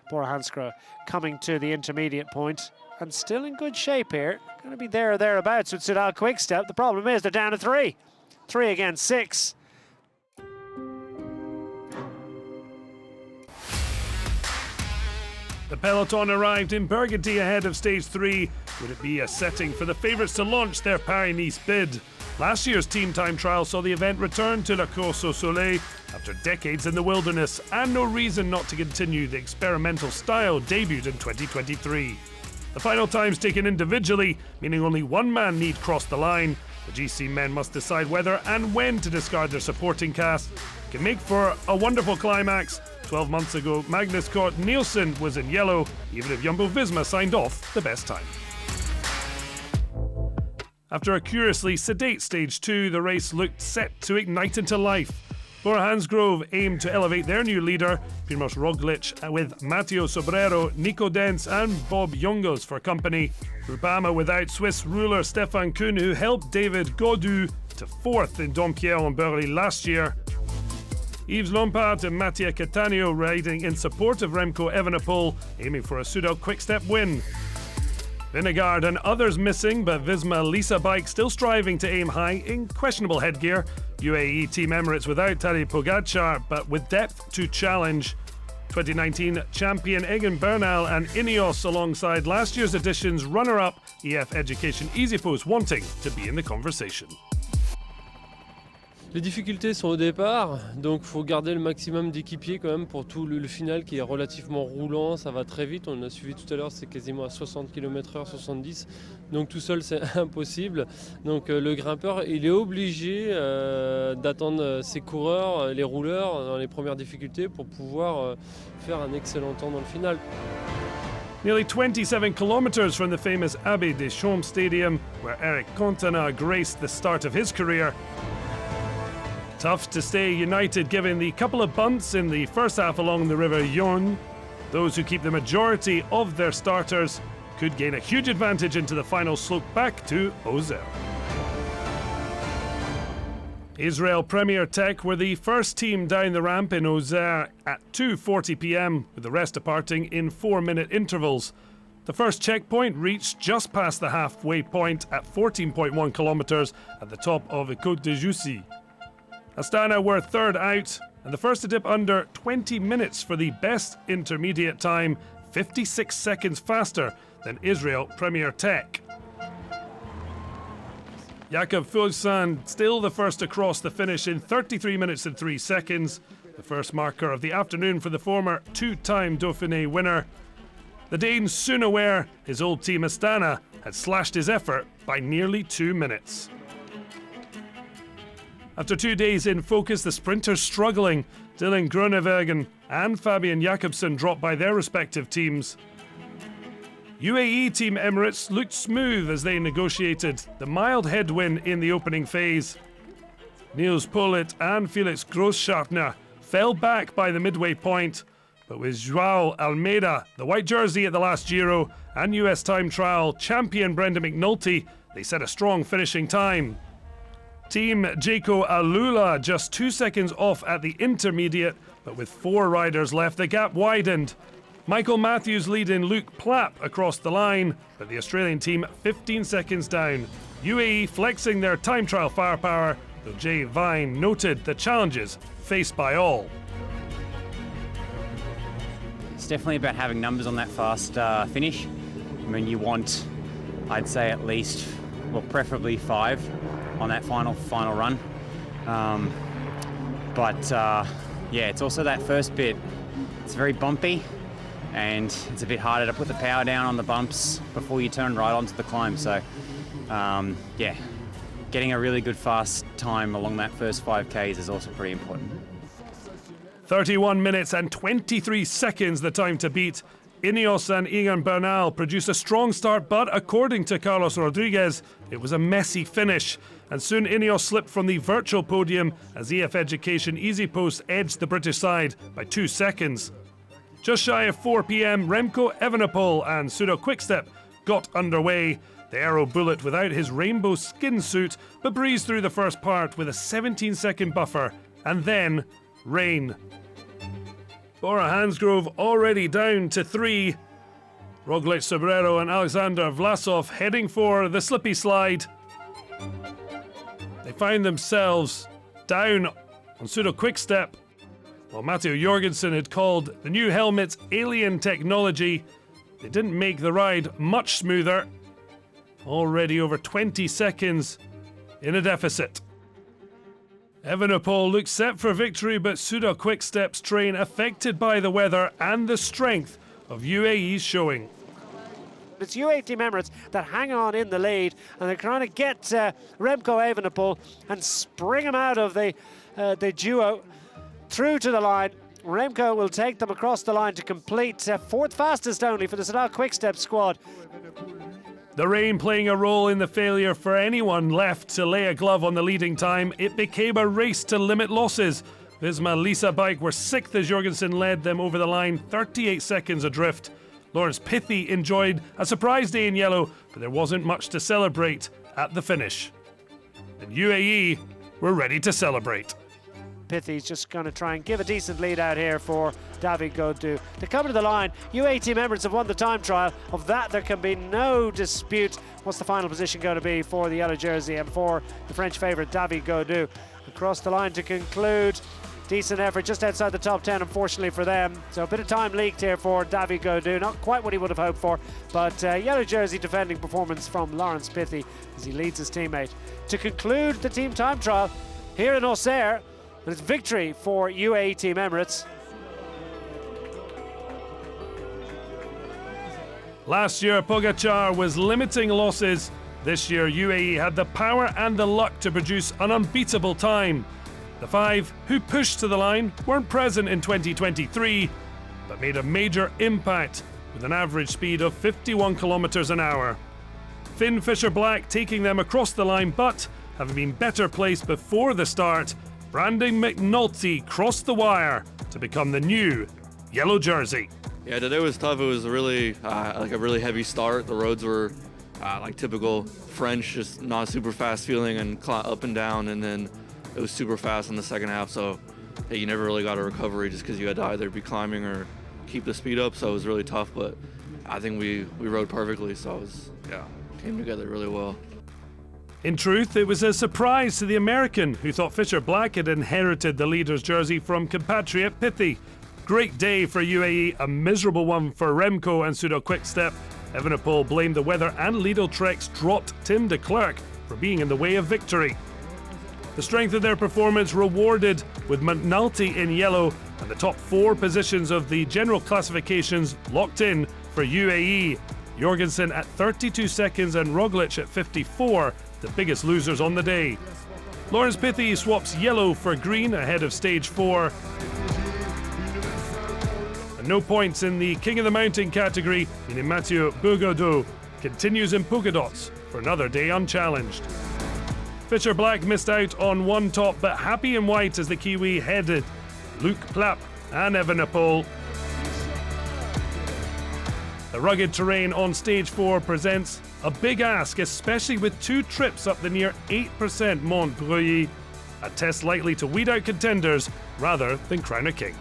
Bora Hansgrohe coming to the intermediate point and still in good shape here. Going to be there or thereabouts with Soudal Quickstep. The problem is they're down to 3. 3 against 6. The peloton arrived in Burgundy ahead of stage 3. Would it be a setting for the favourites to launch their Paris-Nice bid? Last year's team time trial saw the event return to La Course au Soleil after decades in the wilderness, and no reason not to continue the experimental style debuted in 2023. The final times taken individually, meaning only one man need cross the line. The GC men must decide whether and when to discard their supporting cast. Can make for a wonderful climax. 12 months ago, Magnus Cort Nielsen was in yellow, even if Jumbo-Visma signed off the best time. After a curiously sedate stage 2, the race looked set to ignite into life. Bora Hansgrohe aimed to elevate their new leader, Primoz Roglic, with Matteo Sobrero, Nico Denz and Bob Jungels for company. Groupama without Swiss ruler Stefan Kuhn, who helped David Gaudu to 4th in Dompierre-en-Burly last year. Yves Lampaert and Mattia Cattaneo riding in support of Remco Evenepoel, aiming for a Soudal Quickstep win. Vingegaard and others missing, but Visma Lisa Bike still striving to aim high in questionable headgear. UAE Team Emirates without Tadej Pogacar, but with depth to challenge. 2019 champion Egan Bernal and Ineos alongside last year's edition's runner-up EF Education EasyPost wanting to be in the conversation. Les difficultés sont au départ, donc il faut garder le maximum d'équipiers quand même pour tout le final qui est relativement roulant, ça va très vite, on a suivi tout à l'heure, c'est quasiment à 60 km/h, 70, donc tout seul c'est impossible. Donc le grimpeur il est obligé d'attendre ses coureurs, les rouleurs dans les premières difficultés pour pouvoir faire un excellent temps dans le final. Nearly 27 kilometres from the famous Abbé Deschamps Stadium, where Eric Cantona graced the start of his career. Tough to stay united given the couple of bumps in the first half along the River Yonne. Those who keep the majority of their starters could gain a huge advantage into the final slope back to Auxerre. Israel Premier Tech were the first team down the ramp in Auxerre at 2:40 p.m, with the rest departing in 4-minute intervals. The first checkpoint reached just past the halfway point at 14.1 kilometres at the top of the Côte de Jussy. Astana were third out, and the first to dip under 20 minutes for the best intermediate time, 56 seconds faster than Israel Premier Tech. Jakob Fuglsang still the first to cross the finish in 33 minutes and 3 seconds, the first marker of the afternoon for the former two-time Dauphiné winner. The Dane's soon aware his old team Astana had slashed his effort by nearly 2 minutes. After 2 days in focus, the sprinters struggling. Dylan Groenewegen and Fabian Jakobsen dropped by their respective teams. UAE Team Emirates looked smooth as they negotiated the mild headwind in the opening phase. Niels Pollitt and Felix Großschartner fell back by the midway point, but with João Almeida, the white jersey at the last Giro, and US time trial champion Brendan McNulty, they set a strong finishing time. Team Jaco Alula just 2 seconds off at the intermediate, but with 4 riders left, the gap widened. Michael Matthews leading Luke Plapp across the line, but the Australian team 15 seconds down. UAE flexing their time trial firepower, though Jay Vine noted the challenges faced by all. It's definitely about having numbers on that fast finish. I mean, you want, I'd say at least, well, preferably 5 on that final run. Yeah, it's also that first bit. It's very bumpy, and it's a bit harder to put the power down on the bumps before you turn right onto the climb. So, yeah, getting a really good fast time along that first 5Ks is also pretty important. 31 minutes and 23 seconds the time to beat. Ineos and Egan Bernal produced a strong start, but according to Carlos Rodriguez, it was a messy finish. And soon Ineos slipped from the virtual podium as EF Education EasyPost edged the British side by 2 seconds. Just shy of 4 p.m, Remco Evenepoel and Soudal Quickstep got underway. The Aero Bullet without his rainbow skin suit, but breezed through the first part with a 17-second buffer, and then rain. Bora Hansgrove already down to 3. Roglic, Sobrero and Alexander Vlasov heading for the slippy slide. They find themselves down on pseudo quick-step, while Matteo Jorgensen had called the new helmet's alien technology. They didn't make the ride much smoother. Already over 20 seconds in a deficit. Evenepoel looks set for victory, but pseudo quick-step's train affected by the weather and the strength of UAE's showing. It's UAE Team Emirates that hang on in the lead, and they're trying to get Remco Evenepoel and spring him out of the duo through to the line. Remco will take them across the line to complete fourth fastest only for the Soudal Quick-Step squad. The rain playing a role in the failure for anyone left to lay a glove on the leading time. It became a race to limit losses. Visma Lisa Bike were 6th as Jorgensen led them over the line, 38 seconds adrift. Lawrence Pithy enjoyed a surprise day in yellow, but there wasn't much to celebrate at the finish. And UAE were ready to celebrate. Pithy's just going to try and give a decent lead out here for David Gaudu. To come to the line, UAE Team Emirates have won the time trial. Of that, there can be no dispute. What's the final position going to be for the yellow jersey and for the French favourite, David Gaudu? Across the line to conclude. Decent effort just outside the top 10, unfortunately for them. So a bit of time leaked here for David Gaudu. Not quite what he would have hoped for, but yellow jersey defending performance from Lawrence Pithy as he leads his teammate. To conclude the team time trial here in Auxerre, and it's victory for UAE Team Emirates. Last year, Pogacar was limiting losses. This year, UAE had the power and the luck to produce an unbeatable time. The 5 who pushed to the line weren't present in 2023, but made a major impact with an average speed of 51 kilometers an hour. Finn Fisher-Black taking them across the line, but having been better placed before the start, Brandon McNulty crossed the wire to become the new yellow jersey. Yeah, today was tough. It was a really heavy start. The roads were like typical French, just not super fast feeling and up and down, and then it was super fast in the second half. So you never really got a recovery just because you had to either be climbing or keep the speed up. So it was really tough, but I think we rode perfectly. So came together really well. In truth, it was a surprise to the American, who thought Fisher-Black had inherited the leader's jersey from compatriot Pithy. Great day for UAE, a miserable one for Remco and Pseudo Quick-Step. Evenepoel blamed the weather, and Lidl Trek's dropped Tim de Klerk for being in the way of victory. The strength of their performance rewarded with McNulty in yellow, and the top 4 positions of the general classifications locked in for UAE. Jorgensen at 32 seconds and Roglic at 54, the biggest losers on the day. Lawrence Pithy swaps yellow for green ahead of stage 4. And no points in the King of the Mountain category, meaning Mathieu Bourgadeau continues in polka dots for another day unchallenged. Fisher-Black missed out on one top, but happy in white as the Kiwi headed Luke Plapp and Evenepoel. The rugged terrain on stage 4 presents a big ask, especially with 2 trips up the near 8% Mont Breuilly, a test likely to weed out contenders rather than crown a king.